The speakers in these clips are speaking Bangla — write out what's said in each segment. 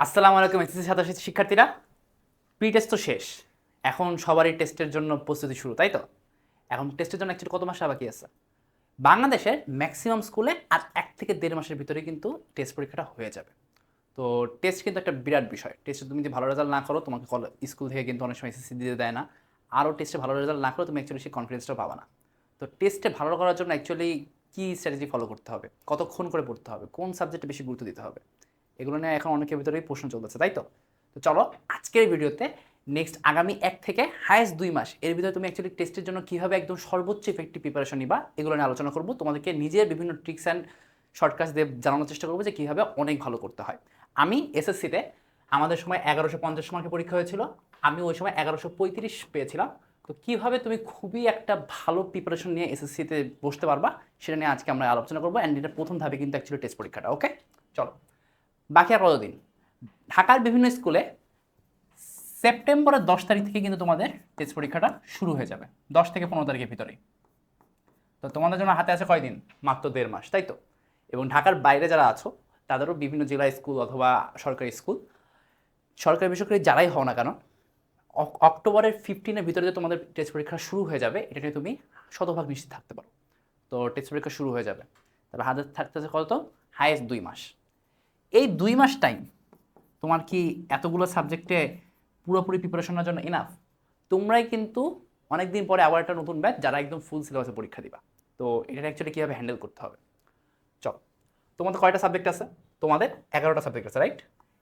আসসালামু আলাইকুম এসএসসি ছাত্রছাত্রী শিক্ষার্থীরা। প্রি টেস্ট তো শেষ, এখন সবারই টেস্টের জন্য প্রস্তুতি শুরু, তাই তো? এখন টেস্টের জন্য অ্যাকচুয়ালি কত মাস বাকি আছে? বাংলাদেশের ম্যাক্সিমাম স্কুলে আর 1 থেকে 1.5 মাসের ভিতরে কিন্তু টেস্ট পরীক্ষাটা হয়ে যাবে। তো টেস্ট কিন্তু একটা বিরাট বিষয়। টেস্টে তুমি যদি ভালো রেজাল্ট না করো, তোমাকে স্কুল থেকে কিন্তু অনেক সময় এসএসসি দিতে দেয় না। আরও টেস্টে ভালো রেজাল্ট না করো, তুমি অ্যাকচুয়ালি সেই কনফিডেন্সটা পাবা না। তো টেস্টে ভালো করার জন্য অ্যাকচুয়ালি কী স্ট্র্যাটেজি ফলো করতে হবে, কতক্ষণ করে পড়তে হবে, কোন সাবজেক্টে বেশি গুরুত্ব দিতে হবে, এগুলো নিয়ে এখন অনেকের ভিতরেই প্রশ্ন চলতেছে, তাই তো? তো চলো আজকের ভিডিওতে নেক্সট আগামী 1 থেকে হায়েস্ট 2 মাস এর ভিতরে তুমি অ্যাকচুয়ালি টেস্টের জন্য কীভাবে একদম সর্বোচ্চ ইফেক্টিভ প্রিপারেশন নিবা এগুলো নিয়ে আলোচনা করবো। তোমাদেরকে নিজের বিভিন্ন ট্রিক্স অ্যান্ড শর্টকাটস দিয়ে জানানোর চেষ্টা করবো যে কীভাবে অনেক ভালো করতে হয়। আমি এসএসসিতে আমাদের সময় 1150 মার্কের পরীক্ষা হয়েছিল, আমি ওই সময় 1135 পেয়েছিলাম। তো কীভাবে তুমি খুবই একটা ভালো প্রিপারেশন নিয়ে এসএসসিতে বসতে পারবা সেটা নিয়ে আজকে আমরা আলোচনা করবো। অ্যান্ড এটা প্রথম ধাপে কিন্তু অ্যাকচুয়ালি টেস্ট পরীক্ষাটা। ওকে, চলো। বাকি আর কতদিন? ঢাকার বিভিন্ন স্কুলে সেপ্টেম্বরের 10 তারিখ থেকে কিন্তু তোমাদের টেস্ট পরীক্ষাটা শুরু হয়ে যাবে, 10 থেকে 15 তারিখের ভিতরেই। তো তোমাদের জন্য হাতে আছে কয়দিন? মাত্র 1.5 মাস, তাই তো? এবং ঢাকার বাইরে যারা আছো তাদেরও বিভিন্ন জেলা স্কুল অথবা সরকারি স্কুল, সরকারি বেসরকারি যারাই হও না কেন, অক্টোবরের 15-এর ভিতরে যে তোমাদের টেস্ট পরীক্ষা শুরু হয়ে যাবে এটা নিয়ে তুমি শতভাগ নিশ্চিত থাকতে পারো। তো টেস্ট পরীক্ষা শুরু হয়ে যাবে, তারপর হাতে থাকতেছে কত? হায়েস্ট 2 মাস। এই 2 মাস টাইম তোমার কি এতগুলো সাবজেক্টে পুরোপুরি প্রিপারেশনের জন্য ইনাফ? তোমরাই কিন্তু অনেক দিন পরে আবার একটা নতুন ব্যাচ যারা একদম ফুল সিলেবাসে পরীক্ষা দিবা। তো এটা অ্যাকচুয়ালি কীভাবে হ্যান্ডেল করতে হবে, চল। তোমাদের কয়টা সাবজেক্ট আছে? তোমাদের 11টা সাবজেক্ট আছে, রাইট?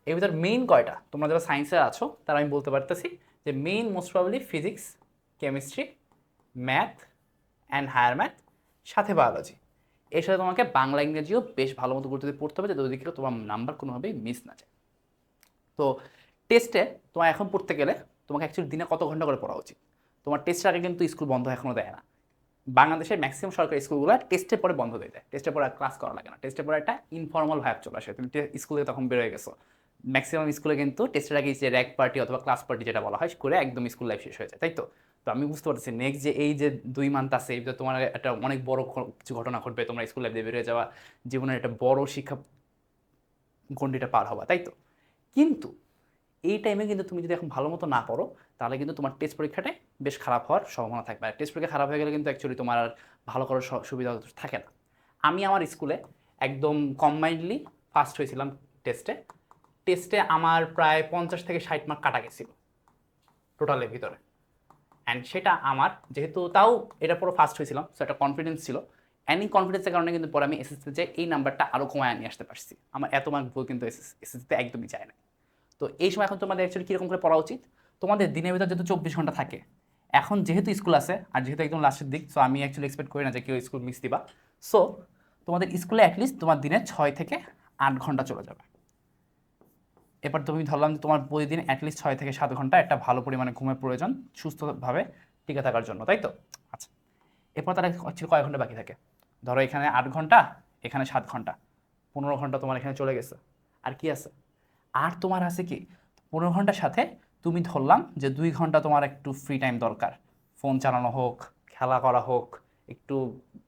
এর ভিতর মেইন কয়টা? তোমরা যারা সায়েন্সে আছো তারা আমি বলতে পারতেছি যে main most probably physics, chemistry, math and higher math, সাথে বায়োলজি। এর সাথে তোমাকে বাংলা ইংরেজিও বেশ ভালো মতো গুরুত্ব দিয়ে পড়তে হবে যাতে ওদিকে তোমার নাম্বার কোনোভাবেই মিস না যায়। তো টেস্টে তোমার এখন পড়তে গেলে তোমাকে অ্যাকচুয়ালি দিনে কত ঘন্টা করে পড়া উচিত? তোমার টেস্টের আগে কিন্তু স্কুল বন্ধ এখনও দেয় না। বাংলাদেশের ম্যাক্সিমাম সরকারি স্কুলগুলো টেস্টের পরে বন্ধ দিয়ে দেয়, টেস্টের পরে আর ক্লাস করা লাগে না। টেস্টের পরে একটা ইনফর্মাল ভাইব চলে আসে, তুমি স্কুল থেকে তখন বেরোয় গেছো। ম্যাক্সিমাম স্কুলে কিন্তু টেস্টের আগে যে র্যাক পার্টি অথবা ক্লাস পার্টি যেটা বলা হয় করে একদম স্কুল লাইফ শেষ হয়ে যায়, তাই তো? তো আমি বুঝতে পারছি নেক্সট যে এই যে 2 মান্থ আছে এই যে তোমার একটা অনেক বড় কিছু ঘটনা ঘটবে, তোমরা স্কুল লাইফ দিয়ে বেরিয়ে যাওয়া, জীবনের একটা বড় শিক্ষা গণ্ডিটা পার হবা, তাই তো? কিন্তু এই টাইমে কিন্তু তুমি যদি এখন ভালো মতো না পড়ো তাহলে কিন্তু তোমার টেস্ট পরীক্ষাটাই বেশ খারাপ হওয়ার সম্ভাবনা থাকবে। আর টেস্ট পরীক্ষা খারাপ হয়ে গেলে কিন্তু অ্যাকচুয়ালি তোমার আর ভালো করার সুবিধা থাকে না। আমি আমার স্কুলে একদম কম্বাইন্ডলি ফার্স্ট হয়েছিলাম টেস্টে। টেস্টে আমার প্রায় 50 থেকে 60 মার্ক কাটা গেছিল টোটালের ভিতরে। অ্যান্ড সেটা আমার যেহেতু তাও এটা পুরো ফার্স্ট হয়েছিলাম, সো একটা কনফিডেন্স ছিল। অ্যান্ড এই কনফিডেন্সের কারণে কিন্তু পরে আমি এসএসসিতে যে এই নাম্বারটা আরও কমায় নিয়ে আসতে পারছি। আমার এত মার্ক ভুল কিন্তু এসএসসিতে একদমই যায় না। তো এই সময় এখন তোমাদের অ্যাকচুয়ালি কীরকম করে পড়া উচিত? তোমাদের দিনের ভিতর যেহেতু 24 ঘন্টা থাকে, এখন যেহেতু স্কুল আছে আর যেহেতু একদম লাস্টের দিক, সো আমি অ্যাকচুয়ালি এক্সপেক্ট করি না যে কেউ স্কুল মিস দিবা। সো তোমাদের স্কুলে অ্যাটলিস্ট তোমার দিনে 6 থেকে 8 ঘন্টা চলে যাবে। এবার তুমি ধরলাম যে তোমার প্রতিদিন অ্যাটলিস্ট 6 থেকে 7 ঘন্টা একটা ভালো পরিমাণে ঘুমের প্রয়োজন সুস্থভাবে টিকে থাকার জন্য, তাই তো? আচ্ছা, এরপর তার অ্যাকচুয়ালি কয় ঘন্টা বাকি থাকে? ধরো এখানে 8 ঘন্টা, এখানে 7 ঘন্টা, 15 ঘন্টা তোমার এখানে চলে গেছে। আর কি আছে? আর তোমার আছে কি 15 ঘন্টার সাথে তুমি ধরলাম যে 2 ঘন্টা তোমার একটু ফ্রি টাইম দরকার, ফোন চালানো হোক, খেলা করা হোক, একটু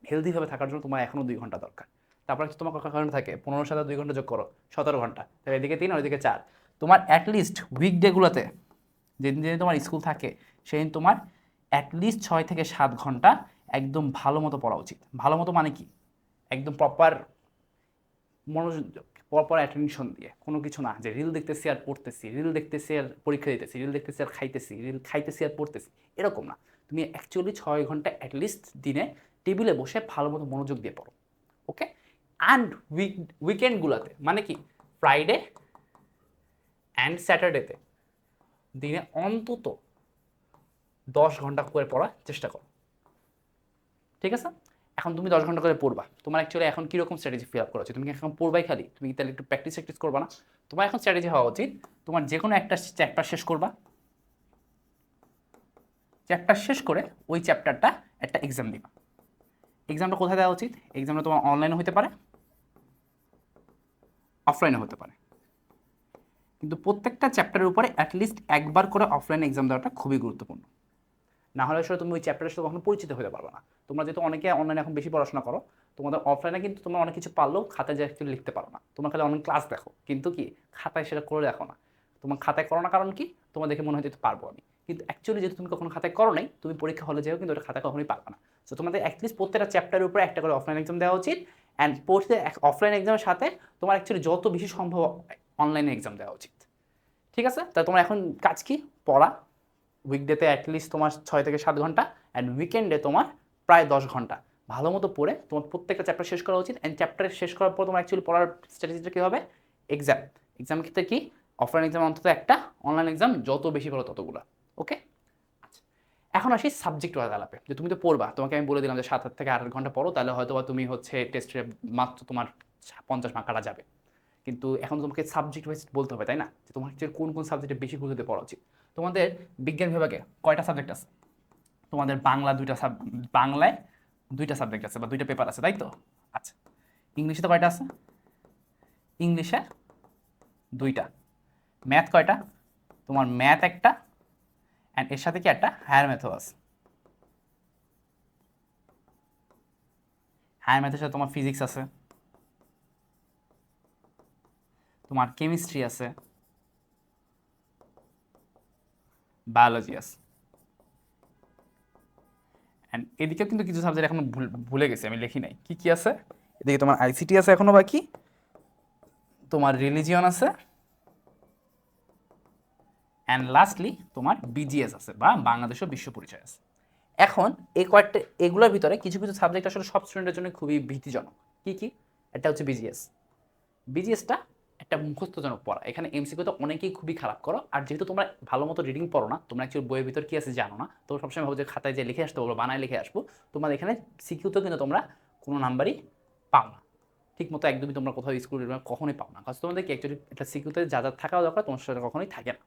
হেলদিভাবে থাকার জন্য তোমার এখনও 2 ঘন্টা দরকার। তারপর তোমার কত ঘন্টা থাকে? 15-এর সাথে 2 ঘন্টা যোগ করো, 17 ঘন্টা। তাহলে এদিকে 3 আর ওইদিকে 4। তোমার অ্যাটলিস্ট উইকডেগুলোতে যেদিন যেদিন তোমার স্কুল থাকে সেদিন তোমার অ্যাটলিস্ট 6 থেকে 7 ঘন্টা একদম ভালো মতো পড়া উচিত। ভালো মতো মানে কি? একদম প্রপার মনোযোগ, প্রপার অ্যাটেনশন দিয়ে, কোনো কিছু না যে রিল দেখতেছি আর পড়তেছি, রিল দেখতেছি আর পরীক্ষা দিতেছি, রিল দেখতেছি আর খাইতেছি, রিল খাইতেছি আর পড়তেছি, এরকম না। তুমি অ্যাকচুয়ালি 6 ঘন্টা অ্যাটলিস্ট দিনে টেবিলে বসে ভালো মতো মনোযোগ দিয়ে পড়ো। ওকে? অ্যান্ড উইকেন্ডগুলোতে মানে কি ফ্রাইডে অ্যান্ড স্যাটারডেতে দিনে অন্তত 10 ঘন্টা করে পড়ার চেষ্টা করো, ঠিক আছে? এখন তুমি 10 ঘন্টা করে পড়বা, তোমার অ্যাকচুয়ালি এখন কীরকম স্ট্র্যাটেজি ফিল আপ করা উচিত? তুমি কি এখন পড়বাই খালি? তুমি কি তাহলে একটু প্র্যাকটিস করবা না? তোমার এখন স্ট্র্যাটেজি হওয়া উচিত তোমার যে কোনো একটা চ্যাপ্টার শেষ করবা, চ্যাপ্টার শেষ করে ওই চ্যাপ্টারটা একটা এক্সাম দিবা। এক্সামটা কোথায় দেওয়া উচিত? এক্সামটা তোমার অনলাইনে হতে পারে, অফলাইনে হতে পারে, কিন্তু প্রত্যেকটা চ্যাপ্টারের উপরে অ্যাটলিস্ট একবার করে অফলাইনে এক্সাম দেওয়াটা খুবই গুরুত্বপূর্ণ। না হলে আসলে তুমি ওই চ্যাপ্টারের সাথে কখনো পরিচিত হতে পারবে না। তোমরা যেহেতু অনেকে অনলাইনে এখন বেশি পড়াশোনা করো, তোমাদের অফলাইনে কিন্তু তোমরা অনেক কিছু পারলেও খাতায় যে অ্যাকচুয়ালি লিখতে পারো না, তোমরা খালি অনেক ক্লাস দেখো কিন্তু কি খাতায় সেটা করে দেখো না। তোমার খাতায় করো না কারণ কি, তোমার দেখে মনে হয় যে পারবো আমি, কিন্তু অ্যাকচুয়ালি যেহেতু তুমি কখনো খাতায় করো নাই, তুমি পরীক্ষা হলে যাও কিন্তু ওটা খাতায় কখনোই পারবে না। সো তোমাদের অ্যাটলিস্ট প্রত্যেকটা চ্যাপ্টারের উপরে একটা করে অফলাইন এক্সাম দেওয়া উচিত, অ্যান্ড অফলাইন এক্সামের সাথে তোমার অ্যাকচুয়ালি যত বেশি সম্ভব অনলাইনে এক্সাম দেওয়া উচিত। ঠিক আছে, তা তোমার এখন কাজ কি, পড়া। উইকডেতে অ্যাটলিস্ট তোমার 6 থেকে 7 ঘন্টা, অ্যান্ড উইকেন্ডে তোমার প্রায় 10 ঘন্টা ভালো মতো পড়ে তোমার প্রত্যেকটা চ্যাপ্টার শেষ করা উচিত। অ্যান্ড চ্যাপ্টার শেষ করার পর তোমার অ্যাকচুয়ালি পড়ার স্ট্র্যাটেজিটা কী হবে, এক্সামের ক্ষেত্রে কি, অফলাইন এক্সাম অন্তত একটা, অনলাইন এক্সাম যত বেশি পড়ো ততগুলো। ওকে, আচ্ছা, এখন আসি সাবজেক্ট ওয়াইজ আলাপে, যে তুমি তো পড়বা, তোমাকে আমি বলে দিলাম যে 7 থেকে 8 ঘন্টা পড়ো, তাহলে হয়তো বা তুমি হচ্ছে টেস্টে মাত্র তোমার 50 মার্ক কাটা যাবে। কিন্তু এখন তোমাকে সাবজেক্ট ওয়াইজ বলতে হবে, তাই না, যে তোমার অ্যাকচুয়ালি কোন কোন সাবজেক্টে বেশি গুরুত্ব দিয়ে পড়া উচিত। তোমাদের বিজ্ঞান বিভাগে কয়টা সাবজেক্ট আছে, তোমাদের বাংলায় 2টা সাবজেক্ট আছে বা 2টা পেপার আছে, তাই তো। আচ্ছা, ইংলিশে তো কয়টা আছে, ইংলিশে 2টা। ম্যাথ কয়টা, তোমার ম্যাথ একটা, অ্যান্ড এর সাথে কি একটা হায়ার ম্যাথও আছে। হায়ার ম্যাথের সাথে তোমার ফিজিক্স আছে, তোমার কেমিস্ট্রি আছে, বায়োলজি আছে, অ্যান্ড এদিকেও কিন্তু কিছু সাবজেক্ট এখনো ভুলে গেছি, আমি লিখি নাই। কি কি আছে, এদিকে তোমার আইসিটি আছে এখনো বাকি, তোমার রিলিজিয়ন আছে, অ্যান্ড লাস্টলি তোমার বিজিএস আছে বা বাংলাদেশ ও বিশ্ব পরিচয় আছে। এখন এই কয়েকটা, এগুলোর ভিতরে কিছু কিছু সাবজেক্ট আসলে সব স্টুডেন্টের জন্য খুবই ভীতিজনক। কি কি, একটা হচ্ছে বিজিএস। বিজিএসটা একটা মুখস্থজনক পড়া, এখানে এমসিকিউ তো অনেকেই খুবই খারাপ করো, আর যেহেতু তোমরা ভালো মতো রিডিং পড়ো না, তোমরা অ্যাকচুয়ালি বইয়ের ভিতর কি আছে জানো না, তো সবসময় ভাবো যে খাতায় যে লিখে আসতে বলবো, বানায় লিখে আসবো, তোমার এখানে সিকিউতেও কিন্তু তোমরা কোনো নাম্বারই পাও না, ঠিক মতো একদমই তোমরা কোথাও স্কুল কখনোই পাও না, কারণ তোমাদের কি অ্যাকচুয়ালি একটা সিকিউতে যা যা থাকা দরকার তোমার সাথে কখনোই থাকে না।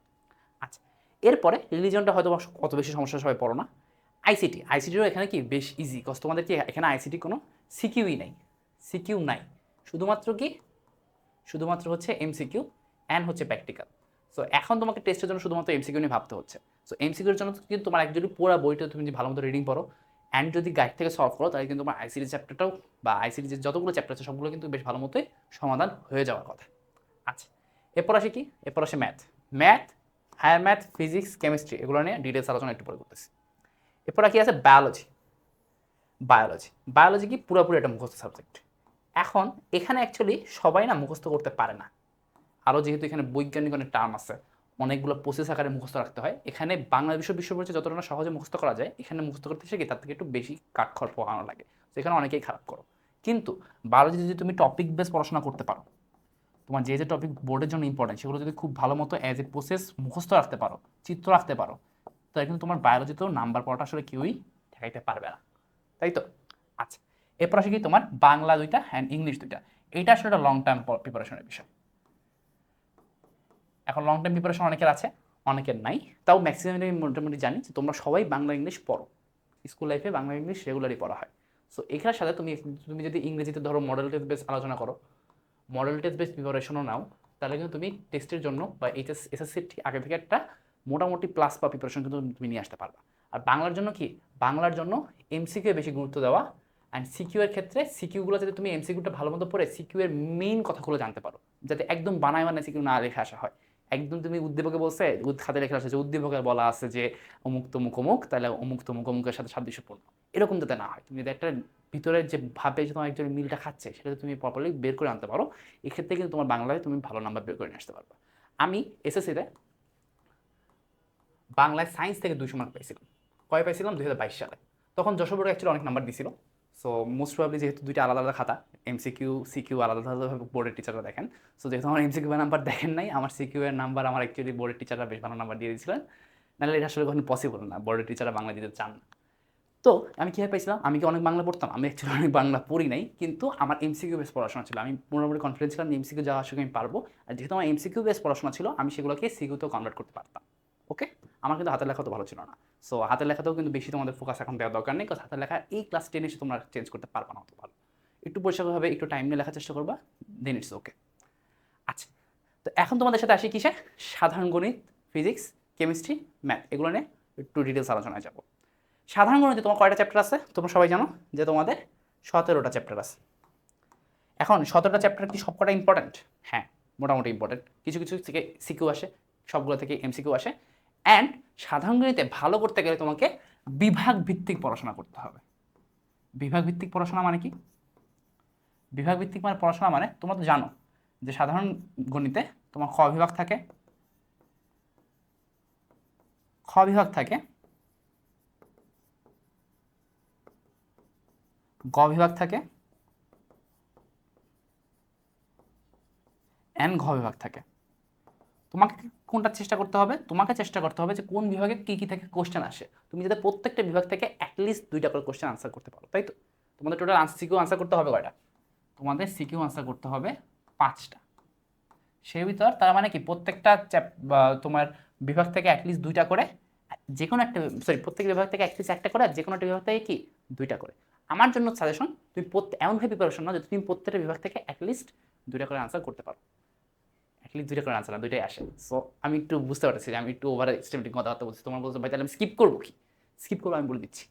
আচ্ছা, এরপরে রিলিজনটা হয়তো অত বেশি সমস্যা সবাই পড়ো না। আইসিটিরও এখানে কি বেশ ইজি, কজ তোমাদের কি এখানে আইসিটি কোনো সিকিউই নাই, সিকিউ নাই, শুধুমাত্র কি, শুধুমাত্র হচ্ছে এমসিকিউ অ্যান্ড হচ্ছে প্র্যাকটিক্যাল। সো এখন তোমাকে টেস্টের জন্য শুধুমাত্র এমসিকিউ নিয়ে ভাবতে হচ্ছে। সো এমসিকিউর জন্য কিন্তু তোমার একচুয়ালি পুরো বইটা তুমি যদি ভালো মতো রিডিং পড়ো অ্যান্ড যদি গাইড থেকে সলভ করো, তাহলে কিন্তু তোমার আইসিটি চ্যাপ্টারটাও বা আইসিটি যে যতগুলো চ্যাপ্টার আছে সবগুলো কিন্তু বেশ ভালো মতোই সমাধান হয়ে যাওয়ার কথা। আচ্ছা, এরপর আসে কি, এরপর আসে math, higher math, physics, chemistry, এগুলো নিয়ে ডিটেলস আলোচনা একটু পরে করতেছি। এরপর কি আছে, বায়োলজি কি পুরোপুরি একটা মুখস্থ সাবজেক্ট। এখন এখানে অ্যাকচুয়ালি সবাই না মুখস্থ করতে পারে না, আরও যেহেতু এখানে বৈজ্ঞানিক অনেক টার্ম আছে, অনেকগুলো প্রসেস আকারে মুখস্থ রাখতে হয়, এখানে বাংলা বিশ্ব পরিচয় যতটা না সহজে মুখস্থ করা যায়, এখানে মুখস্থ করতে শিখে তার থেকে একটু বেশি কাঠখড় পোহানো লাগে, তো এখানে অনেকেই খারাপ করো। কিন্তু বায়োলজি যদি তুমি টপিক বেস পড়াশোনা করতে পারো, তোমার যে যে টপিক বোর্ডের জন্য ইম্পর্টেন্ট সেগুলো যদি খুব ভালো মতো অ্যাজ এ প্রসেস মুখস্থ রাখতে পারো, চিত্র রাখতে পারো, তাহলে কিন্তু তোমার বায়োলজিতেও নাম্বার পাওয়াটা আসলে কেউই ঠেকাইতে পারবে না, তাই তো। আচ্ছা, এরপর আসে কি, তোমার বাংলা 2টা অ্যান্ড ইংলিশ 2টা, এইটা আসলে একটা লং টার্ম প্রিপারেশনের বিষয়। এখন লং টার্ম প্রিপারেশন অনেকের আছে, অনেকের নাই, তাও ম্যাক্সিমাম আমি মোটামুটি জানি যে তোমরা সবাই বাংলা ইংলিশ পড়ো, স্কুল লাইফে বাংলা ইংলিশ রেগুলারই পড়া হয়। সো এখানের সাথে তুমি তুমি যদি ইংরেজিতে ধরো মডেল টেস্ট বেস আলোচনা করো, মডেল টেস্ট বেস প্রিপারেশনও নাও, তাহলে কিন্তু তুমি টেস্টের জন্য বা এসএসসির ঠিক আগে থেকে একটা মোটামুটি প্লাস বা প্রিপারেশন কিন্তু তুমি নিয়ে আসতে পারবা। আর বাংলার জন্য কি, বাংলার জন্য এমসিকিউ বেশি গুরুত্ব দেওয়া, অ্যান্ড সিকিউ এর ক্ষেত্রে সিকিউগুলো যাতে তুমি এমসিকিউটা ভালো মতো পড়ে সিকিউ এর মেইন কথাগুলো জানতে পারো, যাতে একদম বানায় সিকিউ না লেখা আসা হয়। একদম তুমি উদ্দীপকে বলছে, খাতে লেখা আসে যে উদ্দীপকে বলা আছে যে অমুক তমুক অমুক, তাহলে অমুক তমুক অমুকের সাথে সাদৃশ্যপূর্ণ, এরকম যাতে না হয়। তুমি যদি একটা ভিতরে যে ভাবে যে তোমার একজন মিলটা খাচ্ছে সেটা তুমি প্রপারলি বের করে আনতে পারো, এক্ষেত্রে কিন্তু তোমার বাংলায় তুমি ভালো নাম্বার বের করে নিয়ে আসতে পারবে। আমি এসএসসিতে বাংলায় সায়েন্স থেকে 200 মার্ক পাইছিলাম। কয় পাইছিলাম, 2022 সালে। তখন যশোর বোর্ডে অ্যাকচুয়ালি অনেক নাম্বার দিছিল। সো মোস্ট প্রবাবলি যেহেতু 2টা আলাদা আলাদা খাতা, এমসিকিউ সিকিউ আলাদা আলাদাভাবে বোর্ডের টিচাররা দেখেন, সো যেহেতু আমার এমসিকিউ এর নাম্বার দেখেন নাই, আমার সিকিউ এর নাম্বার আমার অ্যাকচুয়ালি বোর্ডের টিচাররা বেশ ভালো নাম্বার দিয়ে দিয়েছিলেন, নাহলে এটা আসলে কখনো পসিবল না, বোর্ডের টিচাররা বাংলা দিতে চান না। তো আমি কীভাবে পাইছিলাম, আমি কি অনেক বাংলা পড়তাম, আমি অ্যাকচুয়ালি অনেক বাংলা পড়ি নাই, কিন্তু আমার এমসিকিউ বেস পড়াশোনা ছিল, আমি মোটামুটি কনফিডেন্স ছিলাম এমসিকিউ যাওয়ার আসলে আমি পারবো, আর যেহেতু আমার এমসিকিউ বেস পড়াশোনা ছিল আমি সেগুলোকে সিকিউতেও কনভার্ট করতে পারতাম। ওকে, আমার কিন্তু হাতের লেখা তো ভালো ছিল না, সো হাতের লেখাতেও কিন্তু বেশি তোমাদের ফোকাস এখন দেওয়ার দরকার নেই, কারণ হাতের লেখা এই ক্লাস 10 এসে তোমরা চেঞ্জ করতে পারবে না অত ভালো, একটু পরিষ্কারভাবে একটু টাইম নিয়ে লেখার চেষ্টা করবা, দেন ইটস ওকে। আচ্ছা, তো এখন তোমাদের সাথে আসি কিসে, সাধারণ গণিত, ফিজিক্স, কেমিস্ট্রি, ম্যাথ, এগুলো নিয়ে একটু ডিটেলস আলোচনায় যাবো। সাধারণ গণিতে তোমার কয়টা চ্যাপ্টার আছে তোমরা সবাই জানো, যে তোমাদের 17টা চ্যাপ্টার আছে। এখন 17টা চ্যাপ্টার কি সবকটা ইম্পর্টেন্ট? হ্যাঁ, মোটামুটি ইম্পর্টেন্ট। কিছু কিছু থেকে সিকিউ আসে, সবগুলো থেকে এমসিকিউ আসে। অ্যান্ড সাধারণ গণিতে ভালো করতে গেলে তোমাকে বিভাগ ভিত্তিক পড়াশোনা করতে হবে। বিভাগ ভিত্তিক পড়াশোনা মানে কি? বিভাগ ভিত্তিক মানে পড়াশোনা মানে তোমরা তো জানো যে সাধারণ গণিতে তোমার খ বিভাগ থাকে, খ বিভাগ থাকে, গ বিভাগ থাকে, ঘ বিভাগ থাকে। তোমাকে কোনটা চেষ্টা করতে হবে? তোমাকে চেষ্টা করতে হবে যে কোন বিভাগে কি কি থেকে কোশ্চেন আসে। তুমি যাতে প্রত্যেকটা বিভাগ থেকে অ্যাটলিস্ট 2টা করে কোশ্চেন আনসার করতে পারো, তাই তো? তোমাদের টোটাল সিকিউ আনসার করতে হবে কয়টা? তোমাদের সিকিউ আনসার করতে হবে 5টা। সেই ভিতর তার মানে কি প্রত্যেকটা তোমার বিভাগ থেকে অ্যাটলিস্ট 2টা করে, যে কোনো একটা প্রত্যেক বিভাগ থেকে অ্যাটলিস্ট একটা করে, আর যে কোনো একটা বিভাগ থেকে কি 2টা করে। আমার জন্য সাজেশন, তুমি এমনভাবে প্রিপারেশন নাও যে তুমি প্রত্যেকটা বিভাগ থেকে অ্যাটলিস্ট 2টা করে আনসার করতে পারো। অ্যাটলিস্ট 2টা করে আনসার না, 2টাই আসে। সো আমি একটু বুঝতে পারছি যে আমি একটু ওভার এক্সট্রিমলি কথাবার্তা বলছি। তোমার বলছো ভাই তাহলে আমি স্কিপ করবো কি? স্কিপ করবো আমি বলে দিচ্ছি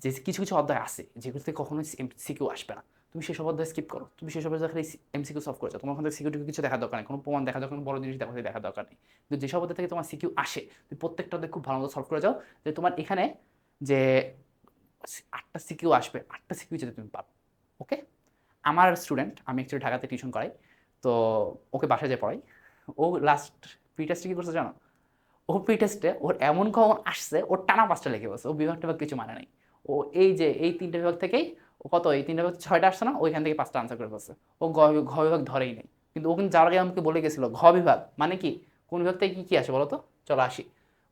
যে কিছু কিছু অধ্যায় আছে যেগুলো থেকে কখনোই সিকিউ আসবে না। তুমি সেসব অধ্যায় স্কিপ করো, তুমি সেসব অধ্যায় খালি এমসিকিউ সলভ করেছো, তোমার ওখান থেকে সিকিউ কিছু দেখার দরকার নেই, কোনো প্রমাণ দেখা দরকার, কোনো বড় জিনিস দেখার দরকার নেই। কিন্তু যেসব অধ্যায় থেকে তোমার সিকিউ আসে তুমি প্রত্যেকটা অধ্যায় খুব ভালো মতো সলভ করে যাও, যে তোমার এখানে যে 8টা সিকিউ আসবে, 8টা সিকিউ যাতে তুমি পারো। ওকে? আমার স্টুডেন্ট, আমি অ্যাকচুয়ালি ঢাকাতে টিউশন করাই, তো ওকে বাসায় যেয়ে পড়াই। ও লাস্ট প্রি টেস্টে কী করছে জানো? ও প্রি টেস্টে ওর এমন কমন আসছে, ওর টানা 5টা লিখে বসে, ও বিভাগ টিভাগ কিছু মানে নাই। ও এই যে এই 3টে বিভাগ থেকেই ও কত, এই 3টে বিভাগ 6টা আসছে না, ওইখান থেকে 5টা আনসার করে ফেলছে। ও ঘ বিভাগ ধরেই নেই। কিন্তু ও কিন্তু যাওয়ার আগে আমাকে বলে গেছিল ঘ বিভাগ মানে কি, কোন বিভাগ থেকে কি কি আসে বলো তো? চলো আসি।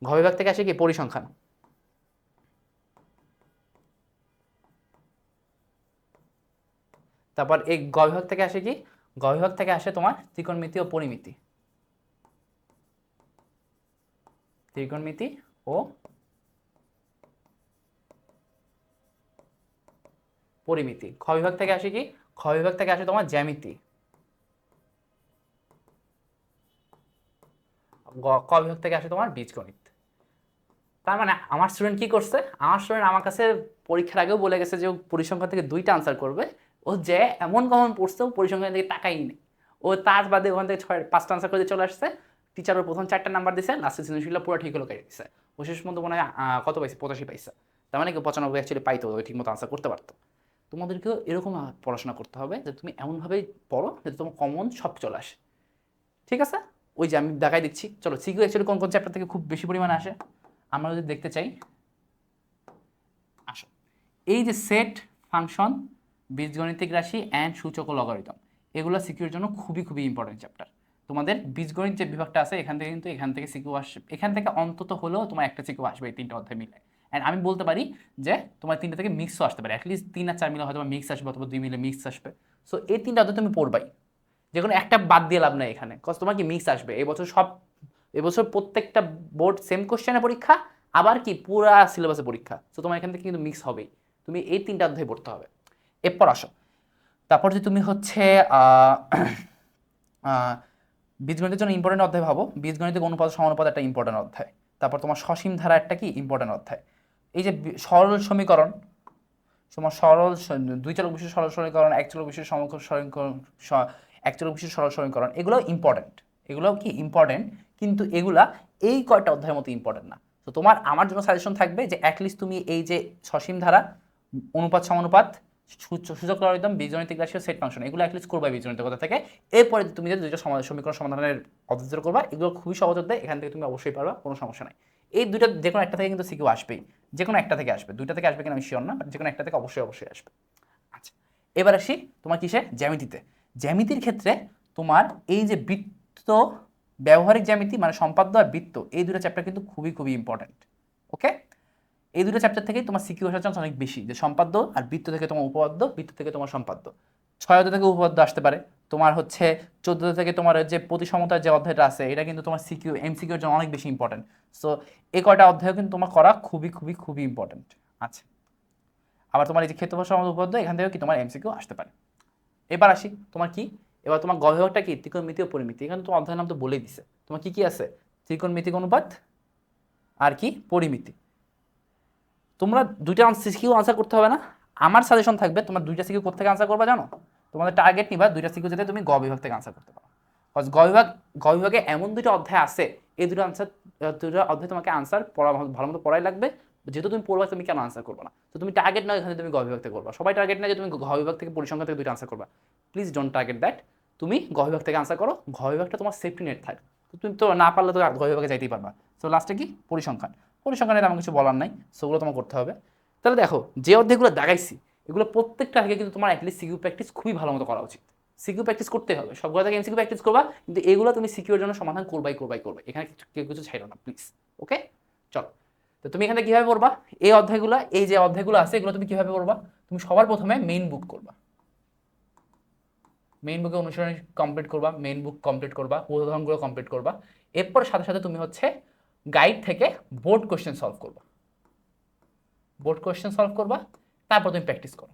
ঘ বিভাগ থেকে আসে কি পরিসংখ্যান, তারপর এই গ বিভাগ থেকে আসে কি, গ বিভাগ থেকে আসে তোমার ত্রিকোণমিতি ও পরিমিতি, ত্রিকোণমিতি ও পরিমিতি। খ বিভাগ থেকে আসে কি, খ বিভাগ থেকে আসে তোমার জ্যামিতি। ক বিভাগ থেকে আসে তোমার বীজগণিত। তার মানে আমার স্টুডেন্ট কি করছে, আমার স্টুডেন্ট আমার কাছে পরীক্ষার আগেও বলে গেছে যে ও পরিসংখ্যান থেকে 2টা আনসার করবে। ও যে এমন কমন পড়ছে, ও পরিসংখ্যান থেকে টাকাই নেই। ও তার বাদে ওখান থেকে 5টা আনসার করে চলে আসছে। টিচার ওর প্রথম 4টা নাম্বার দিছে, লাস্টে সৃজনশীলটা পুরো ঠিক হলো কেটে দিছে। ও শেষ পর্যন্ত মনে হয় কত পাইছে, 85 পাইছে। তার মানে কি 95 অ্যাকচুয়ালি পাইতো, ওই ঠিক মতো আনসার করতে পারতো। তোমাদেরকেও এরকম পড়াশোনা করতে হবে যে তুমি এমনভাবেই পড়ো যাতে তোমার কমন সব চলে আসে। ঠিক আছে? ওই যে আমি দেখাই দিচ্ছি, চলো সিকিউ অ্যাকচুয়ালি কোন কোন চ্যাপ্টার থেকে খুব বেশি পরিমাণে আসে আমরা যদি দেখতে চাই। আসো, এই যে সেট, ফাংশন, বীজগণিতিক রাশি অ্যান্ড সূচক ও লগারিদম, এগুলো সিকিউর জন্য খুবই খুবই ইম্পর্টেন্ট চ্যাপ্টার। তোমাদের বীজগণিত যে বিভাগটা আছে এখান থেকে কিন্তু এখান থেকে সিকিউ আসবে, এখান থেকে অন্তত হলেও তোমার একটা সিকিউ আসবে এই 3টা অধ্যায় মিলে। অ্যান্ড আমি বলতে পারি যে তোমার 3টা থেকে মিক্সও আসতে পারে, অ্যাটলিস্ট 3 আর 4 মিলে হয়তো মিক্স আসবে, অথবা 2 মিলে মিক্স আসবে। সো এই 3টা অধ্যায় তুমি পড়বাই, যে কোনো একটা বাদ দিয়ে লাভ নাই এখানে, কজ তোমার কি মিক্স আসবে এবছর সব। এবছর প্রত্যেকটা বোর্ড সেম কোশ্চেনের পরীক্ষা, আবার কি পুরা সিলেবাসের পরীক্ষা। তো তোমার এখান থেকে কিন্তু মিক্স হবেই। তুমি এই 3টা অধ্যায় পড়তে হবে। এরপর আসো, তারপর যে তুমি হচ্ছে বীজগণিতের জন্য ইম্পর্টেন্ট অধ্যায় ভাবো, বীজগণিতিক অনুপাত সমানুপাত একটা ইম্পর্টেন্ট অধ্যায়। তারপর তোমার সসীম ধারা একটা কি ইম্পর্টেন্ট অধ্যায়। এই যে সরল সমীকরণ, তোমার সরল 2 চলক বিশিষ্ট সরল সমীকরণ, 1 চলক বিশিষ্ট সমীকরণ, 1 চলক বিশিষ্ট সরল সমীকরণ, এগুলো ইম্পর্টেন্ট। এগুলো কি ইম্পর্টেন্ট, কিন্তু এগুলা এই কয়টা অধ্যায়ের মতো ইম্পর্টেন্ট না। তো তোমার আমার জন্য সাজেশন থাকবে যে অ্যাটলিস্ট তুমি এই যে সসীম ধারা, অনুপাত সমানুপাত, সূচক লগারিদম, বীজগণিতিক রাশি ও সেট ফাংশন, এগুলো অ্যাটলিস্ট করবা বীজগণিতের কথা থেকে। এরপরে তুমি যে 2টা সমীকরণ সমাধানের অধ্যায় করবা, এগুলো খুবই সহজ অধ্যায়, এখান থেকে তুমি অবশ্যই পারবা, কোনো সমস্যা নাই। এই 2টা যে কোনো একটা থেকে কিন্তু সিকিউ আসবেই, যে কোনো একটা থেকে আসবে, 2টা থেকে আসবে কিনা আমি শিওর না, বাট যে কোনো একটা থেকে অবশ্যই অবশ্যই আসবে। আচ্ছা, এবার আসি তোমার কিসে, জ্যামিতিতে। জ্যামিতির ক্ষেত্রে তোমার এই যে বৃত্ত, ব্যবহারিক জ্যামিতি মানে সম্পাদ্য আর বৃত্ত, এই 2টা চ্যাপ্টার কিন্তু খুবই খুবই ইম্পর্টেন্ট। ওকে? এই 2টা চ্যাপ্টার থেকেই তোমার সিকিউ আসার চান্স অনেক বেশি, যে সম্পাদ্য আর বৃত্ত থেকে তোমার উপপাদ্য, বৃত্ত থেকে তোমার সম্পাদ্য। 6 অধ্যায় থেকে উপপাদ্য আসতে পারে। তোমার হচ্ছে 14 থেকে তোমার যে প্রতিসমতার যে অধ্যায়টা আছে, এটা কিন্তু তোমার সিকিউ এমসিকিউর জন্য অনেক বেশি ইম্পর্টেন্ট। সো এই কয়টা অধ্যায় কিন্তু তোমার করা খুবই খুবই খুবই ইম্পর্টেন্ট। আচ্ছা, আবার তোমার এই যে ক্ষেত্রফল সমানুপাত উপপাদ্য, এখান থেকেও কি তোমার এমসিকিউ আসতে পারে। এবার আসি তোমার কি, এবার তোমার গ বিভাগটা কি ত্রিকোণমিতি ও পরিমিতি। এখানে তোমার অধ্যায়ের নাম তো বলেই দিছে, তোমার কি কি আছে, ত্রিকোণমিতিক অনুপাত আর কি পরিমিতি। তোমরা 2টা সিকিউ আনসার করতে হবে না, আমার সাজেশন থাকবে তোমার দুইটা সিকিউ কোথা আনসার করবা জানো, তোমাদের টার্গেট নিবা দুইটা সিকিউ যাতে তুমি গ বিভাগ থেকে আনসার করতে পারো। গ বিভাগে এমন দুটো অধ্যায় আছে, এই দুটো অধ্যায় তোমাকে আনসার পড়া ভালো মতো পড়াই লাগবে। যেহেতু তুমি পড়বা তুমি কেন আনসার করবা না, তো তুমি টার্গেট নাও এখানে তুমি গ বিভাগ থেকে করবা। সবাই টার্গেট নেয় যে তুমি ঘ বিভাগ থেকে পরিসংখ্যান থেকে দুটো আনসার করবা। Please don't target that. তুমি গ বিভাগ থেকে আনসার করো, ঘ বিভাগটা তোমার সেফটি নেট থাকে। তুমি তো না পারলে তো ঘ বিভাগে যাইতেই পারবা। সো লাস্টে কি পরিসংখ্যান, পরিসংখ্যানের আমার কিছু বলার নাই, সেগুলো তোমার করতে হবে। তাহলে দেখো যে অধ্যায়গুলো দেখাইছি এগুলো প্রত্যেকটা আগে কিন্তু তোমার অ্যাটলিস্ট সিকিউ প্র্যাকটিস খুবই ভালো মতো করা উচিত। সিকিউ প্র্যাকটিস করতে হবে, সবগুলো থেকে এমসিকিউ প্র্যাকটিস করবা, কিন্তু এগুলো তুমি সিকিউর জন্য সমাধান করবাই। এখানে কেউ কিছু ছাইড়ো না প্লিজ। ওকে, চলো। তো তুমি এখানে কিভাবে পড়বা এই অধ্যায়গুলো, এই যে অধ্যায়গুলো আছে এগুলো তুমি কিভাবে পড়বা? তুমি সবার প্রথমে মেইন বুক করবা, মেইন বুকে অনুসরণ কমপ্লিট করবা, মেইন বুক কমপ্লিট করবা, উদাহরণগুলো কমপ্লিট করবা। এরপর সাথে সাথে তুমি হচ্ছে গাইড থেকে বোর্ড কোশ্চেন সলভ করবা, বোর্ড কোশ্চেন সলভ করবা। তারপর তুমি প্র্যাকটিস করো।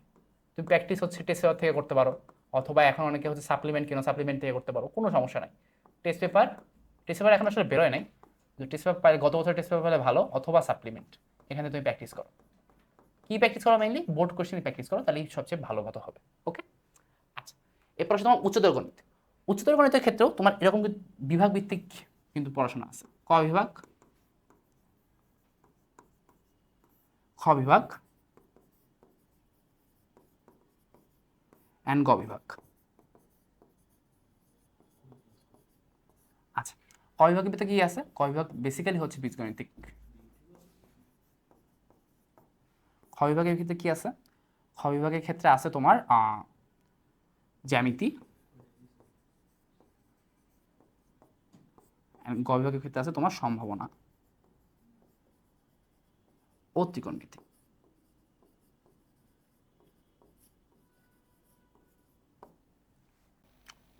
তুমি প্র্যাকটিস হচ্ছে টেস্ট পেপার থেকে করতে পারো, অথবা এখন অনেকে হচ্ছে সাপ্লিমেন্ট কিনো, সাপ্লিমেন্ট থেকে করতে পারো, কোনো সমস্যা নাই। টেস্ট পেপার এখন আসলে বেরোয় নাই, টেস্ট পেপার গত বছর টেস্ট পেপার পেলে ভালো, অথবা সাপ্লিমেন্ট। এখানে তুমি প্র্যাকটিস করো। কি প্র্যাকটিস করো? মেইনলি বোর্ড কোশ্চেন প্র্যাকটিস করো, তাহলে সবচেয়ে ভালো মতো হবে। ওকে, আচ্ছা। এরপর হচ্ছে তোমার উচ্চতর গণিত। উচ্চতর গণিতের ক্ষেত্রেও তোমার এরকম বিভাগ ভিত্তিক কিন্তু পড়াশোনা আছে। ক বিভাগ, খ বিভাগ অ্যান্ড গ বিভাগ। আচ্ছা, ক বিভাগের ভিতরে কি আছে? ক বিভাগ বেসিক্যালি হচ্ছে বীজগণিতিক। খ বিভাগের ক্ষেত্রে কি আছে? খ বিভাগের ক্ষেত্রে আছে তোমার জ্যামিতি। গ বিভাগের ক্ষেত্রে আছে তোমার সম্ভাবনা ও ত্রিকোণমিতি।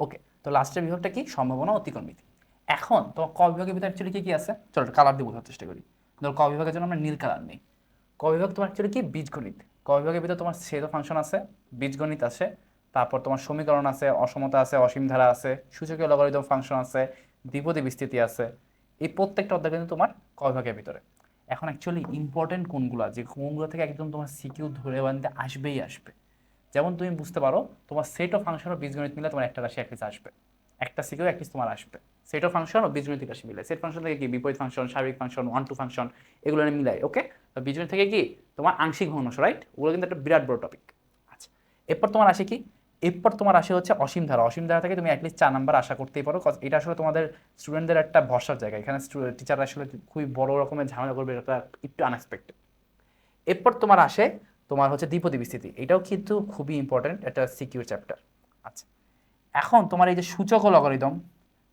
ওকে, তো লাস্টের বিভাগটা কি? সম্ভাবনা ও ত্রিকোণমিতি। এখন তো ক বিভাগের ভিতরে অ্যাকচুয়ালি কি কি আছে? চলো কালার দিয়ে বোঝার চেষ্টা করি। ধরো ক বিভাগের জন্য আমরা নীল কালার নেই। ক বিভাগ তোমার অ্যাকচুয়ালি কি? বীজগণিত। ক বিভাগের ভিতরে তোমার ছেদ ফাংশন আছে, বীজগণিত আছে, তারপর তোমার সমীকরণ আছে, অসমতা আছে, অসীম ধারা আছে, সূচকীয় লগারিদম ফাংশন আছে, দ্বিপদী বিস্তৃতি আছে। এই প্রত্যেকটা অধ্যায় কিন্তু তোমার ক বিভাগের ভিতরে। এখন অ্যাকচুয়ালি ইম্পর্টেন্ট কোনগুলো, যে কোনগুলো থেকে একদম তোমার সিকিউ ধরে বানতে আসবেই আসবে। যেমন তুমি বুঝতে পারো তোমার সেট অফ ফাংশন ও বীজগণিত মিলে তোমার একটা রাশি একলিস আসবে, একটা সিকিউ একলিস তোমার আসবে। সেট অফ ফাংশন ও বীজগণিত রাশি মিলে, সেট ফাংশন থেকে কি বিপরীত ফাংশন, সার্বিক ফাংশন, ওয়ান টু ফাংশন, এগুলো মিলাই। ওকে, তো বীজগণিত থেকে কি তোমার আংশিক ভগ্নাংশ, রাইট? ওগুলো কিন্তু একটা বিরাট বড় টপিক। আচ্ছা, এরপর তোমার আসে কি? এরপর তোমার আসে হচ্ছে অসীম ধারা। অসীম ধারা থেকে তুমি অ্যাটলিস্ট 4 নাম্বার আশা করতেই পারো, কজ এটা আসলে তোমাদের স্টুডেন্টদের একটা ভরসার জায়গা। এখানে টিচাররা আসলে খুবই বড় রকমের ঝামেলা করবে, এটা একটু আনএক্সপেক্টেড। এরপর তোমার আসে তোমার হচ্ছে দ্বিপদী বিস্তৃতি। এটাও কিন্তু খুবই ইম্পর্টেন্ট, এটা সিকিউর চ্যাপ্টার। আচ্ছা, এখন তোমার এই যে সূচক ও লগারিদম,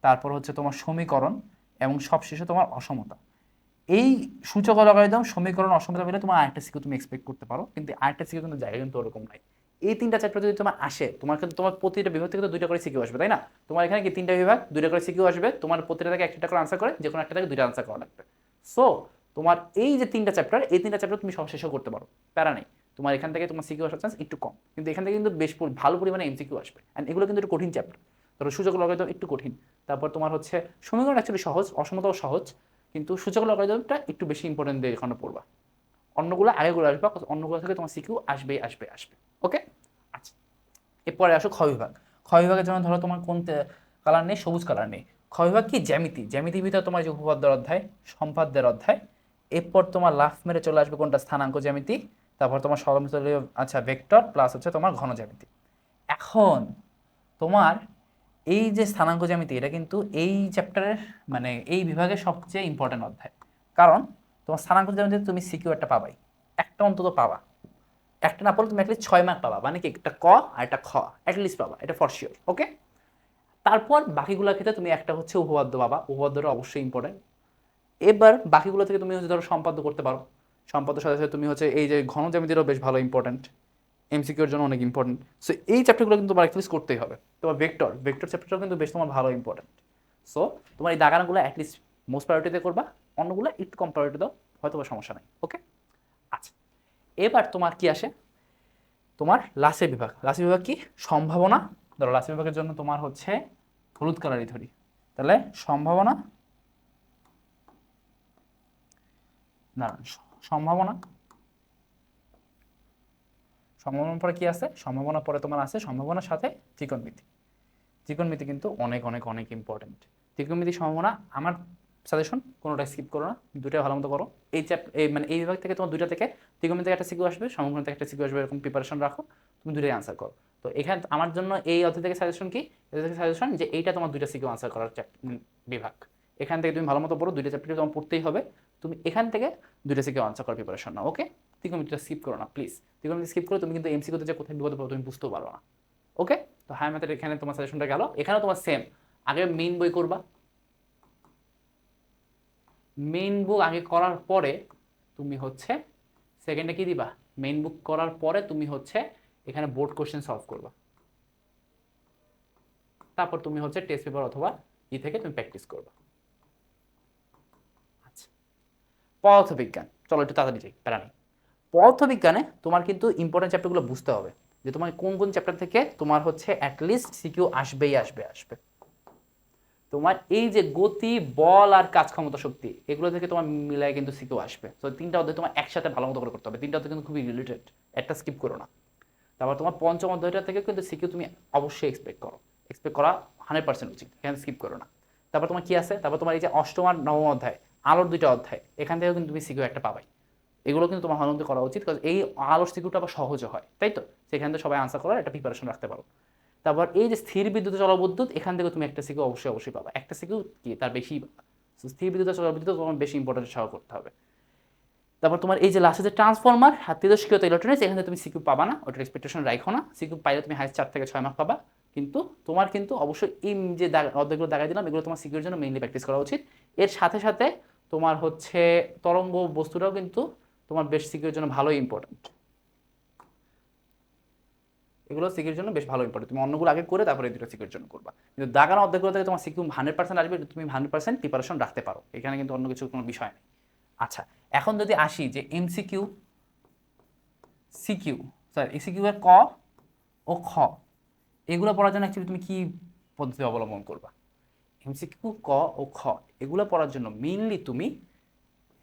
তারপর হচ্ছে তোমার সমীকরণ, এবং সবশেষে তোমার অসমতা। এই সূচক ও লগারিদম, সমীকরণ, অসমতা মিলে তোমার আরেকটা সিকিউ তুমি এক্সপেক্ট করতে পারো, কিন্তু আরেকটা সিকিউ কিন্তু জায়গা কিন্তু ওরকম নাই। এই তিনটা চ্যাপ্টার যদি তোমার আসে, তোমার কিন্তু তোমার প্রতিটা বিভাগ থেকে তো 2টা করে সিকিউ আসবে, তাই না? তোমার এখানে কি 3টা বিভাগ, 2টা করে সিকিউ আসবে, তোমার প্রতিটা থেকে 1টা করে আনসার করে, যে কোনো একটা থেকে 2টা আনসার করা লাগবে। সো তোমার এই যে 3টা চ্যাপ্টার, এই 3টা চ্যাপ্টার তুমি সব শেষও করতে পারো, প্যারা নেই। তোমার এখান থেকে তোমার সিকিউ আসার চান্স একটু কম, কিন্তু এখান থেকে কিন্তু বেশ ভালো পরিমাণে এমসিকিউ আসবে। অ্যান্ড এগুলো কিন্তু একটু কঠিন চ্যাপ্টার। ধরো সূচক লগারিদম একটু কঠিন, তারপর তোমার হচ্ছে সমীকরণ অ্যাকচুয়ালি সহজ, অসমতাও সহজ, কিন্তু সূচক লগারিদমটা একটু বেশি ইম্পর্টেন্ট দিয়ে এখানে পড়বা। অন্যগুলো আগেগুলো আসবে, অন্যগুলো থেকে তোমার সিকিউ আসবে। ওকে, আচ্ছা। এরপরে আসো খ বিভাগ। খ বিভাগের জন্য ধরো তোমার কোন কালার নেই? সবুজ কালার নেই। খ বিভাগ কি? জ্যামিতি। জ্যামিতির ভিতরে তোমার যে উপপাদ্যের অধ্যায়, সম্পাদ্যের অধ্যায়। এরপর তোমার লাফ মেরে চলে আসবে কোনটা? স্থানাঙ্ক জ্যামিতি। তারপর তোমার সমতলীয়, আচ্ছা, ভেক্টর প্লাস হচ্ছে তোমার ঘন জ্যামিতি। এখন তোমার এই যে স্থানাঙ্ক জ্যামিতি, এটা কিন্তু এই চ্যাপ্টারের মানে এই বিভাগের সবচেয়ে ইম্পর্টেন্ট অধ্যায়। কারণ তোমার স্থানাঙ্ক জ্যামিতিতে তুমি সিকিউ একটা পাবাই, একটা অন্তত পাবা। একটা না পড়লে তুমি অ্যাটলিস্ট 6 মার্ক পাবা, মানে কি একটা ক আর একটা খ অ্যাটলিস্ট পাবা, এটা ফর শিওর। ওকে, তারপর বাকিগুলোর ক্ষেত্রে তুমি একটা হচ্ছে উপপাদ্য পাবা, উপপাদ্যটা অবশ্যই ইম্পর্টেন্ট। এবার বাকিগুলো থেকে তুমি হচ্ছে ধরো সম্পাদ্য করতে পারো, সম্পাদ্যের সাথে সাথে তুমি হচ্ছে এই যে ঘন জ্যামিতিরও বেশ ভালো ইম্পর্টেন্ট, এমসিকিউর জন্য অনেক ইম্পর্টেন্ট। সো এই চ্যাপ্টারগুলো কিন্তু তোমার অ্যাটলিস্ট করতেই হবে। তোমার ভেক্টর চ্যাপ্টারটাও কিন্তু বেশ তোমার ভালো ইম্পর্টেন্ট। সো তোমার এই দাগানগুলো অ্যাটলিস্ট মোস্ট প্রায়োরিটিতে করবা, অন্যগুলো একটু কম প্রায়োরিটি দাও, হয়তো বা সমস্যা নাই। ওকে, আচ্ছা। এবার তোমার কি আসে? তোমার লাসের বিভাগ। লাসের বিভাগ কি? সম্ভাবনা। ধরো লাসের বিভাগের জন্য তোমার হচ্ছে হলুদ কালারই ধরি, তাহলে সম্ভাবনা, না সম্ভাবনা, সম্ভাবনার পরে কি আছে? সম্ভাবনার পরে তোমার আছে সম্ভাবনার সাথে ত্রিকোণমিতি। ত্রিকোণমিতি কিন্তু অনেক অনেক অনেক ইম্পর্টেন্ট। ত্রিকোণমিতি সম্ভাবনা আমার সাজেশন কোনোটা স্কিপ করো না, দুটোই ভালো মতো করো। মানে এই বিভাগ থেকে তোমার দুইটা থেকে ত্রিকোণমিতি থেকে একটা সিকিউ আসবে, সম্ভাবনা থেকে একটা সিকিউ আসবে, এরকম প্রিপারেশন রাখো, তুমি দুটোই আনসার করো। তো এখানে আমার জন্য এই অধ্যায় থেকে সাজেশন কি? এদের থেকে সাজেশন যে এইটা তোমার দুইটা সিকিউ আনসার করার বিভাগ। এখান থেকে তুমি ভালো মতো পড়ো, দুইটা চ্যাপ্টার তোমার পড়তেই হবে, তুমি এখান থেকে দুইটা সিকিউ আনসার করার প্রিপারেশন নাও। ওকে, ত্রিকোণমিতিটা স্কিপ করো না প্লিজ। ত্রিকোণমিতি স্কিপ করে তুমি কিন্তু এমসিকিউতে যে কোথায় বিপদে পড়ো তুমি বুঝতেও পারো না। ওকে, তো হায়ার ম্যাথের এখানে তোমার সাজেশনটা গেল। এখানেও তোমার সেম, আগে মেইন বই করবা, মেইন বুক আগে করার পরে তুমি হচ্ছে সেকেন্ডে কি দিবা? মেইন বুক করার পরে তুমি হচ্ছে এখানে বোর্ড কোশ্চেন সলভ করবা, তারপর তুমি হচ্ছে টেস্ট পেপার অথবা থেকে তুমি প্র্যাকটিস করবা। আচ্ছা, পদার্থবিজ্ঞান, চলো একটু তাড়াতাড়ি যাই, প্যারা নেই। পদার্থবিজ্ঞানে তোমার কিন্তু ইম্পর্টেন্ট চ্যাপ্টারগুলো বুঝতে হবে, যে তোমার কোন কোন চ্যাপ্টার থেকে তোমার হচ্ছে অ্যাটলিস্ট সিকিউ আসবেই আসবে। তোমার এই যে গতি, বল আর কাজ ক্ষমতা শক্তি, এগুলো থেকে তোমার মিলায় কিন্তু সিকিউ আসবে। তো তিনটা অধ্যায় তোমার একসাথে ভালো মতো করে করতে হবে, তিনটা অধ্যায় কিন্তু খুবই রিলেটেড, একটা স্কিপ করো না। তারপর তোমার পঞ্চম অধ্যায়টা থেকে কিন্তু সিকিউ তুমি অবশ্যই এক্সপেক্ট করা 100% উচিত, এখানে স্কিপ করো না। তারপর তোমার কি আছে? তারপর তোমার এই যে অষ্টম আর নবম অধ্যায়, আলোর দুইটা অধ্যায়, এখান থেকেও কিন্তু তুমি সিকিউ একটা পাবাই। এগুলো কিন্তু তোমার ভালো মতো করা উচিত, কারণ এই আলোর সিকিউটা আবার সহজে হয়, তাই তো? সেখান থেকে সবাই আনসার করার একটা প্রিপারেশন রাখতে পারো। তারপর এই যে স্থির বিদ্যুৎ জলবিদ্যুৎ, এখান থেকে তুমি একটা সিকিউ অবশ্যই পাবা, একটা সিকিউ কি তার বেশি পাবা। স্থির বিদ্যুৎ জলবিদ্যুৎ তোমার বেশি ইম্পর্টেন্ট সহ করতে হবে। তারপর তোমার এই যে লাস্টে যে ট্রান্সফরমার আর তেজস্ক্রিয়তা ইলেকট্রনিক্স, এখান থেকে তুমি সিকিউ পাবা না, ওটার এক্সপেকটেশন রাখো না। সিকিউ পাইলে তুমি হাইস্ট 4 থেকে 6 মার্ক পাবা। কিন্তু তোমার কিন্তু অবশ্যই এই যে অধ্যায়গুলো দেখাই দিলাম, এগুলো তোমার সিকিউর জন্য মেইনলি প্র্যাকটিস করা উচিত। এর সাথে সাথে তোমার হচ্ছে তরঙ্গ বস্তুটাও কিন্তু তোমার বেশ সিকিউর জন্য ভালোই ইম্পর্টেন্ট। এগুলো সিকিউর জন্য বেশ ভালো ইম্পর্টেন্ট, তুমি অন্যগুলো আগে করে তারপরে এই দুটো সিকিউর জন্য করবা। কিন্তু দাগানো অধ্যায়গুলো থেকে তোমার সিকিউ 100% আসবে, তুমি 100% প্রিপারেশন রাখতে পারো, এখানে কিন্তু অন্য কিছু কোনো বিষয় নেই। আচ্ছা, এখন যদি আসি যে এমসিকিউ, সিকিউ, সরি এসিকিউ এর ক ও খ, এগুলো পড়ার জন্য অ্যাকচুয়ালি তুমি কি পদ্ধতি অবলম্বন করবা? এমসিকিউ ক ও খ এগুলো পড়ার জন্য মেইনলি তুমি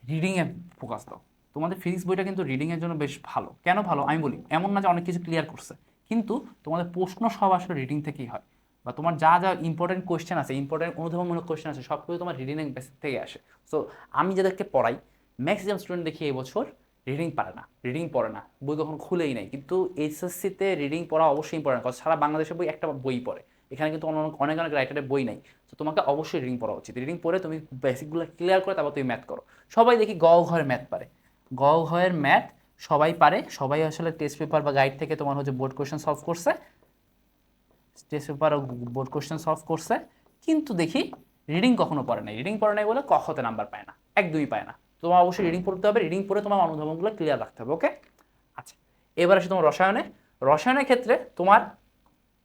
রিডিংয়ে ফোকাস দাও। তোমাদের ফিজিক্স বইটা কিন্তু রিডিংয়ের জন্য বেশ ভালো। কেন ভালো আমি বলি, এমন না যে অনেক কিছু ক্লিয়ার করছে, কিন্তু তোমাদের প্রশ্ন সব আসলে রিডিং থেকেই হয়, বা তোমার যা যা ইম্পর্টেন্ট কোয়েশ্চেন আছে, ইম্পর্টেন্ট অনুধাবনমূলক কোয়েশ্চেন আছে, সব কিছু তোমার রিডিং বেসিক থেকে আসে। সো আমি যাদেরকে পড়াই, ম্যাক্সিমাম স্টুডেন্ট দেখি এই বছর রিডিং পারে না, রিডিং পড়ে না, বই কখনো খুলেই নাই। কিন্তু এইচএসসিতে রিডিং পড়া অবশ্যই ইম্পর্টেন্ট, কারণ সারা বাংলাদেশের বই একটা বই পড়ে, এখানে কিন্তু অনেক অনেক রাইটারের বই নাই। তো তোমাকে অবশ্যই রিডিং পড়া উচিত। রিডিং পড়ে তুমি বেসিকগুলো ক্লিয়ার করে তারপর তুমি ম্যাথ করো। সবাই দেখি গ ঘয়ের ম্যাথ পারে, গ ঘয়ের ম্যাথ সবাই পারে, সবাই আসলে টেস্ট পেপার বা গাইড থেকে তোমার হচ্ছে বোর্ড কোশ্চেন সলভ করছে, টেস্ট পেপার ও বোর্ড কোশ্চেন সলভ করছে, কিন্তু দেখি রিডিং কখনো পড়ে নাই। রিডিং পড়ে নাই বলে কখতে নাম্বার পায় না, একদমই পায় না। তোমার অবশ্যই রিডিং পড়তে হবে, রিডিং পড়ে তোমার অনুধাবনগুলো ক্লিয়ার রাখতে হবে। ওকে, আচ্ছা, এবার আসে তোমার রসায়নে। রসায়নের ক্ষেত্রে তোমার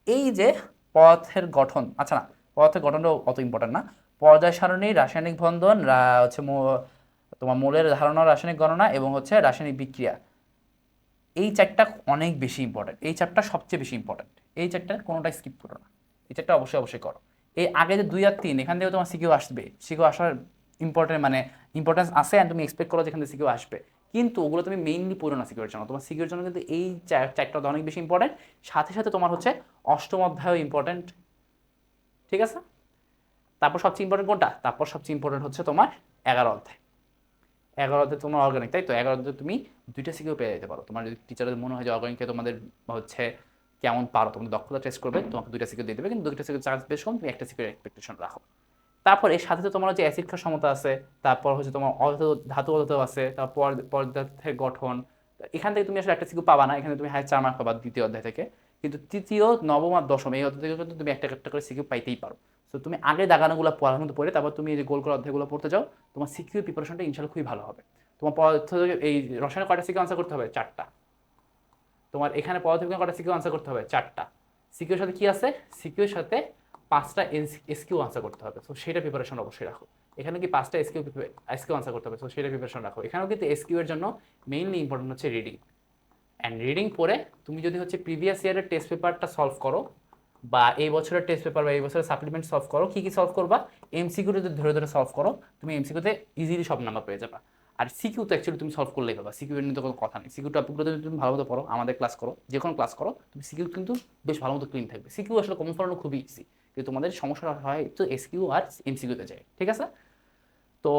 এই যে পদার্থের গঠন, আচ্ছা না, পদার্থের গঠনটাও অত ইম্পর্টেন্ট না, পর্যায় সারণী, রাসায়নিক বন্ধন, হচ্ছে তোমার মৌলের ধারণা, রাসায়নিক গণনা এবং হচ্ছে রাসায়নিক বিক্রিয়া, এই চারটা অনেক বেশি ইম্পর্টেন্ট, এই চারটা সবচেয়ে বেশি ইম্পর্টেন্ট। এই চারটা কোনোটাই স্কিপ করো না, এই চারটা অবশ্যই করো। এই আগে যে 2 আর 3 এখান থেকে তোমার সিকিউ আসবে, সিকিউ আসার ইম্পর্টেন্স আছে, আর তুমি এক্সপেক্ট করো যেখান থেকে সিকিউ আসবে, কিন্তু ওগুলো তুমি মেইনলি পড়ো না সিকিউর জন্য। তোমার সিকিউর জন্য কিন্তু এই চারটা অনেক বেশি ইম্পর্টেন্ট, সাথে সাথে তোমার হচ্ছে অষ্টম অধ্যায়ও ইম্পর্টেন্ট, ঠিক আছে? তারপর সবচেয়ে ইম্পর্টেন্ট কোনটা? তারপর সবচেয়ে ইম্পর্টেন্ট হচ্ছে তোমার 11 অধ্যায়। 11 অধ্যায় তোমার অর্গানিক, তাই তো? 11 অধ্যায় তুমি দুইটা সিকিউ পেয়ে যেতে পারো। তোমার যদি টিচারের মনে হয় যে অর্গানিকে তোমাদের হচ্ছে কেমন পারো, তোমাদের দক্ষতা টেস্ট করবে, তোমাকে দুইটা সিকিউ দিয়ে দেবে, কিন্তু দুইটা সিকিউ চান্স বেশ কম, তুমি একটা সিকিউর এক্সপেকটেশন রাখো। তারপর এর সাথে তো তোমার হচ্ছে অ্যাসিড ক্ষার সমতা আছে, তারপর হচ্ছে তোমার ধাতু অধাতু আছে, তারপর পদার্থের গঠন। এখান থেকে তুমি আসলে একটা সিকিউ পাবা না, এখানে তুমি হাই 4 মার্ক পাবা দ্বিতীয় অধ্যায় থেকে, কিন্তু তৃতীয়, নবম আর দশম এই অধ্যায় থেকে কিন্তু তুমি একটা একটা করে সিকিউ পাইতেই পারো। তো তুমি আগে দাগানোগুলো পড়ার মতো পড়ে তারপর তুমি এই যে গোল করা অধ্যায়গুলো পড়তে যাও, তোমার সিকিউ প্রিপারেশনটা ইনশাল্লাহ খুবই ভালো হবে। তোমার পদার্থ এই রসায়নের কয়টা সিকিউ আনসার করতে হবে? 4টা। তোমার এখানে পদার্থবিজ্ঞান কয়টা সিকিউ আনসার করতে হবে? 4টা। সিকিউর সাথে কি আছে? সিকিউর সাথে 5টা এসকিউ আনসার করতে হবে, তো সেটা প্রিপারেশন অবশ্যই রাখো। এখানে কি 5টা এসকিউ আনসার করতে হবে, তো সেটা প্রিপারেশন রাখো। এখানেও কিন্তু এসকিউ এর জন্য মেইনলি ইম্পর্টেন্ট হচ্ছে রিডিং। অ্যান্ড রিডিং পড়ে তুমি যদি হচ্ছে প্রিভিয়াস ইয়ারের টেস্ট পেপারটা সলভ করো, বা এই বছরের টেস্ট পেপার বা এই বছরের সাপ্লিমেন্ট সলভ করো, কি কি সলভ করবা? এমসিকিউ যদি ধরে ধরে সলভ করো, তুমি এমসিকিউতে ইজিলি সব নাম্বার পেয়ে যাবা। আর সিকিউ তো অ্যাকচুয়ালি তুমি সলভ করলেই হবে, সিকিউ নিয়ে তো কোনো কথা নেই। সিকিউ টপিকগুলো যদি তুমি ভালো মতো পড়ো, আমাদের ক্লাস করো, যে কোনো ক্লাস করো, তুমি সিকিউ কিন্তু বেশ ভালো মতো ক্লিন থাকবে। সিকিউ আসলে কমন পড়ানো খুবই ইজি, কিন্তু তোমাদের সমস্যা হয় তো এসকিউ আর এমসিকিউতে যায়, ঠিক আছে? তো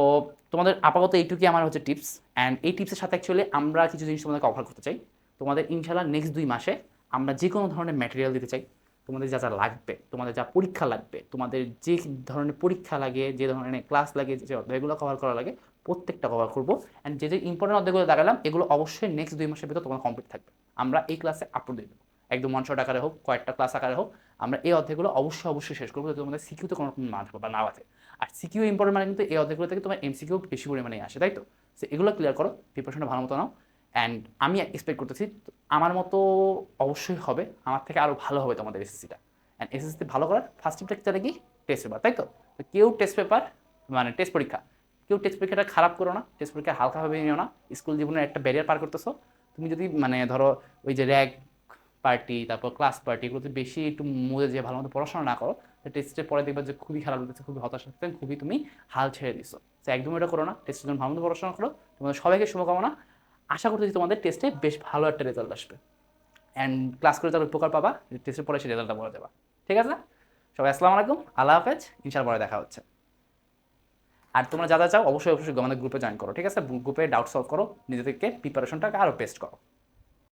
তোমাদের আপাতত এইটুকুই আমার হচ্ছে টিপস, অ্যান্ড এই টিপসের সাথে অ্যাকচুয়ালি আমরা কিছু জিনিস তোমাদেরকে অফার করতে চাই। তোমাদের ইনশাল্লাহ নেক্সট 2 মাসে আমরা যে কোনো ধরনের ম্যাটেরিয়াল দিতে চাই। তোমাদের যা যা লাগবে, তোমাদের যা পরীক্ষা লাগবে, তোমাদের যে ধরনের পরীক্ষা লাগে, যে ধরনের ক্লাস লাগে, যে অধ্যায়গুলো কভার করা লাগে, প্রত্যেকটা কভার করবো। অ্যান্ড যে যে ইম্পর্টেন্ট অধ্যায়গুলো দেখালাম এগুলো অবশ্যই নেক্সট 2 মাসের ভিতর তোমার কমপ্লিট থাকবে। আমরা এই ক্লাসে আপলোড দিয়ে দেবো, একদম ওয়ান শট আকারে হোক, কয়েকটা ক্লাস আকারে হোক, আমরা এই অধ্যায়গুলো অবশ্যই শেষ করবো, যাতে তোমাদের সিকিউতে কোনো রকম না বা না আছে। আর সিকিউ ইম্পর্টেন্ট মানে কিন্তু এই অধ্যায়গুলো থেকে তোমার এমসিকিউ বেশি পরিমাণে আসে, তাই তো? সো এগুলো ক্লিয়ার করো, প্রিপারেশনটা ভালো মতো নাও। অ্যান্ড আমি এক্সপেক্ট করতেছি আমার মতো অবশ্যই হবে, আমার থেকে আরও ভালো হবে তোমাদের এসএসসিটা। অ্যান্ড এসএসসি ভালো করার ফার্স্ট স্টেপটা যেটা কি, টেস্ট পেপার, তাই তো? তো কেউ টেস্ট পেপার মানে টেস্ট পরীক্ষা, কেউ টেস্ট পরীক্ষাটা খারাপ করো না, টেস্ট পরীক্ষা হালকাভাবে নিও না। স্কুল জীবনের একটা ব্যারিয়ার পার করতেছো, তুমি যদি মানে ধরো ওই যে র্যাগ পার্টি, তারপর ক্লাস পার্টি, এগুলোতে বেশি একটু মজে যে ভালো মতো পড়াশোনা না করো, টেস্টের পরে দেখবা যে খুবই খারাপ লাগতেছে, খুবই হতাশ লাগছে, খুবই তুমি হাল ছেড়ে দিছো। তো একদম এটা করো না, টেস্টের জন্য ভালো মতো পড়াশোনা করো। তোমাদের সবাইকে শুভকামনা, আশা করতেছি তোমাদের টেস্টে বেশ ভালো একটা রেজাল্ট আসবে। অ্যান্ড ক্লাস করে তার উপকার পাবা, টেস্টের পরে সেই রেজাল্টটা বলা যাবে। ঠিক আছে, সবাই আসসালামু আলাইকুম, আল্লাহ হাফেজ, ইনশাআল্লাহ পরে দেখা হচ্ছে। আর তোমরা যা যা চাও অবশ্যই আমাদের গ্রুপে জয়েন করো, ঠিক আছে? গ্রুপে ডাউট সলভ করো, নিজেদেরকে প্রিপারেশনটাকে আরও বেস্ট করো।